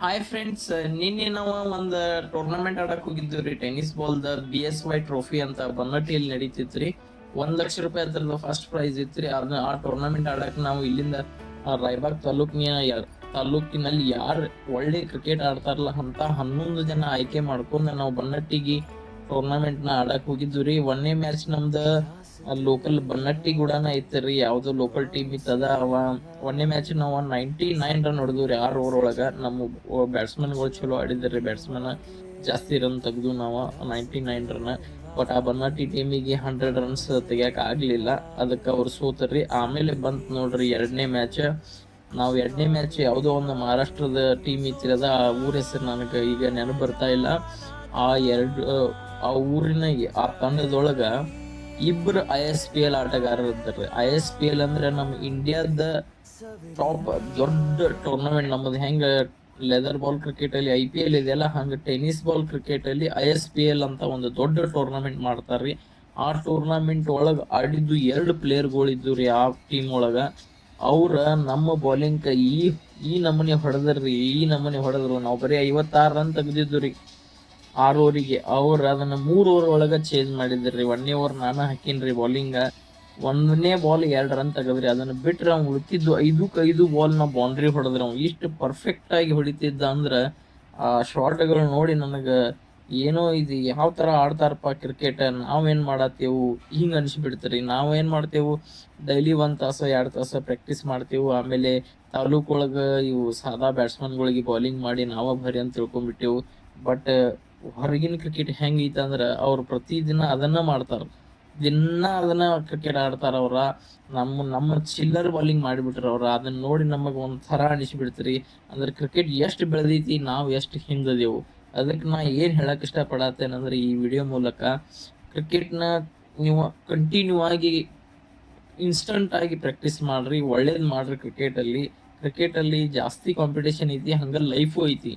Hi friends, ನಿನ್ನೆ ನಾವು ಒಂದು ಟೂರ್ನಮೆಂಟ್ ಆಡಕ್ ಹೋಗಿದ್ವಿ ರೀ. ಟೆನ್ನಿಸ್ ಬಾಲ್ದ BSY ಟ್ರೋಫಿ ಅಂತ ಬನ್ನಟ್ಟಿಯಲ್ಲಿ ನಡೀತಿತ್ರಿ. 1,00,000 ರೂಪಾಯಿ ಅದ್ರದ್ದು ಫಸ್ಟ್ ಪ್ರೈಸ್ ಇತ್ರಿ. ಅದನ್ನ ಆ ಟೂರ್ನಮೆಂಟ್ ಆಡಕ್ ನಾವು ಇಲ್ಲಿಂದ ರಾಯಬಾಗ್ ತಾಲೂಕಿನಲ್ಲಿ ಯಾರು ಒಳ್ಳೆ ಕ್ರಿಕೆಟ್ ಆಡ್ತಾರಲ್ಲ ಅಂತ 11 ಜನ ಆಯ್ಕೆ ಮಾಡ್ಕೊಂಡು ನಾವು ಬನ್ನಟ್ಟಿಗೆ ಟೂರ್ನಮೆಂಟ್ ನ ಆಡಕ್ ಹೋಗಿದ್ವಿ ರೀ. ಒಂದನೇ ಮ್ಯಾಚ್ ನಮ್ದ ಲೋಕಲ್ ಬನ್ನಟ್ಟಿ ಗೂಡನ ಐತ್ರಿ. ಯಾವ್ದೋ ಲೋಕಲ್ ಟೀಮ್ ಇತ್ತದ. ಒಂದನೇ ಮ್ಯಾಚ್ ನಾವು 99 ರನ್ ಹೊಡೆದ್ರಿ 6 ಓವರ್ ಒಳಗ. ನಮ್ಮ ಬ್ಯಾಟ್ಸ್ಮನ್ ಗಳು ಚಲೋ ಆಡಿದ್ರಿ. ಬ್ಯಾಟ್ಸ್ಮನ್ ಜಾಸ್ತಿ ರನ್ ತೆಗ್ದು ನಾವು 99 ರನ್. ಬಟ್ ಆ ಬನ್ನಟ್ಟಿ ಟೀಮಿಗೆ 100 ರನ್ಸ್ ತೆಗಿಯಕ್ ಆಗ್ಲಿಲ್ಲ. ಅದಕ್ಕೆ ಅವ್ರು ಸೋತರ್ರಿ. ಆಮೇಲೆ ಬಂತ್ ನೋಡ್ರಿ ಎರಡನೇ ಮ್ಯಾಚ್. ನಾವು ಎರಡನೇ ಮ್ಯಾಚ್ ಯಾವ್ದೋ ಒಂದು ಮಹಾರಾಷ್ಟ್ರದ ಟೀಮ್ ಇತ್ತಿರದ. ಆ ಊರ ಹೆಸರು ನನಗೆ ಈಗ ನೆನಪು ಬರ್ತಾ ಇಲ್ಲ. ಆ ಊರಿನ ಆ ತಂಡದೊಳಗ ಇಬ್ರು ISPL ಆಟಗಾರರು ಇರ್ತಾರೆ. ISPL ಅಂದ್ರೆ ನಮ್ಮ ಇಂಡಿಯಾದ ಟಾಪ್ ದೊಡ್ಡ ಟೂರ್ನಮೆಂಟ್. ನಮ್ಮದು ಹೆಂಗ ಲೆದರ್ ಬಾಲ್ ಕ್ರಿಕೆಟ್ ಅಲ್ಲಿ IPL ಇದೆಯಲ್ಲ, ಹಂಗ ಟೆನ್ನಿಸ್ ಬಾಲ್ ಕ್ರಿಕೆಟ್ ಅಲ್ಲಿ ISPL ಅಂತ ಒಂದು ದೊಡ್ಡ ಟೂರ್ನಮೆಂಟ್ ಮಾಡ್ತಾರ್ರಿ. ಆ ಟೂರ್ನಮೆಂಟ್ ಒಳಗ ಆಡಿದ್ದು 2 ಪ್ಲೇಯರ್ಗಳು ಇದ್ದು ರೀ ಆ ಟೀಮ್ ಒಳಗ. ಅವ್ರ ನಮ್ಮ ಬೌಲಿಂಗ್ ಈ ನಮೂನಿ ಹೊಡೆದ್ರು. ನಾವು ಬರೀ 56 ರನ್ ತೆಗ್ದಿದ್ದು ರೀ 6 ಓವರಿಗೆ. ಅವ್ರು ಅದನ್ನ 3 ಓವರ್ ಒಳಗ ಚೇಂಜ್ ಮಾಡಿದ್ರಿ. 1ನೇ ಓವರ್ ನಾನು ಹಾಕಿನ್ರಿ ಬೌಲಿಂಗ್. 1ನೇ ಬಾಲ್ 2 ರನ್ ತೆಗದ್ರಿ. ಅದನ್ನ ಬಿಟ್ರೆ ಅವ್ನು ಉಳಿತಿದ್ದು 5 ಬಾಲ್ ನ ಬೌಂಡ್ರಿ ಹೊಡೆದ್ರಿ. ಅವ್ನು ಇಷ್ಟು ಪರ್ಫೆಕ್ಟ್ ಆಗಿ ಹೊಡಿತಿದ್ದ ಅಂದ್ರ ಆ ಶಾರ್ಟ್ಗಳು ನೋಡಿ ನನಗ ಏನೋ ಇದು ಯಾವ ತರ ಆಡ್ತಾರಪ್ಪ ಕ್ರಿಕೆಟ್, ನಾವೇನ್ ಮಾಡತ್ತೇವು ಹಿಂಗ ಅನ್ಸ್ಬಿಡ್ತೀರಿ. ನಾವೇನ್ ಮಾಡ್ತೇವು, ಡೈಲಿ 1 ತಾಸು 2 ತಾಸು ಪ್ರಾಕ್ಟೀಸ್ ಮಾಡ್ತೇವು. ಆಮೇಲೆ ತಾಲೂಕೊಳಗ ಇವು ಸಾದಾ ಬ್ಯಾಟ್ಸ್ಮನ್ಗಳಿಗೆ ಬೌಲಿಂಗ್ ಮಾಡಿ ನಾವ ಭರಿ ಅಂತ ತಿಳ್ಕೊಂಡ್ಬಿಟ್ಟೆವು. ಬಟ್ ಹೊರಗಿನ ಕ್ರಿಕೆಟ್ ಹೆಂಗೈತೆ ಅಂದ್ರ ಅವ್ರು ಪ್ರತಿದಿನ ಅದನ್ನ ಮಾಡ್ತಾರ. ಅದನ್ನ ಕ್ರಿಕೆಟ್ ಆಡ್ತಾರ ಅವ್ರ. ನಮ್ಮ ಚಿಲ್ಲರ್ ಬೌಲಿಂಗ್ ಮಾಡಿಬಿಟ್ರ ಅವ್ರ. ಅದನ್ನ ನೋಡಿ ನಮಗ ಒಂಥರ ಅನಿಸ್ಬಿಡ್ತೀರಿ. ಅಂದ್ರೆ ಕ್ರಿಕೆಟ್ ಎಷ್ಟು ಬೆಳೆದೈತಿ, ನಾವು ಎಷ್ಟು ಹಿಂದದೇವು. ಅದಕ್ಕೆ ನಾ ಏನ್ ಹೇಳಕ್ ಇಷ್ಟಪಡತ್ತೇನಂದ್ರೆ ಈ ವಿಡಿಯೋ ಮೂಲಕ, ಕ್ರಿಕೆಟ್ನ ನೀವು ಕಂಟಿನ್ಯೂ ಆಗಿ ಇನ್ಸ್ಟಂಟ್ ಆಗಿ ಪ್ರಾಕ್ಟೀಸ್ ಮಾಡ್ರಿ, ಒಳ್ಳೇದ್ ಮಾಡ್ರಿ. ಕ್ರಿಕೆಟ್ ಅಲ್ಲಿ ಜಾಸ್ತಿ ಕಾಂಪಿಟೇಷನ್ ಐತಿ, ಹಂಗ ಲೈಫು ಐತಿ.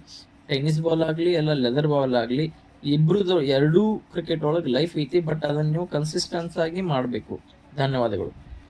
ಟೆನ್ನಿಸ್ ಬಾಲ್ ಆಗ್ಲಿ ಎಲ್ಲ ಲೆದರ್ ಬಾಲ್ ಆಗ್ಲಿ, ಇಬ್ರದ್ದು 2 ಕ್ರಿಕೆಟ್ ಒಳಗೆ ಲೈಫ್ ಐತಿ. ಬಟ್ ಅದನ್ನ ನೀವು ಕನ್ಸಿಸ್ಟೆನ್ಸ್ ಆಗಿ ಮಾಡ್ಬೇಕು. ಧನ್ಯವಾದಗಳು.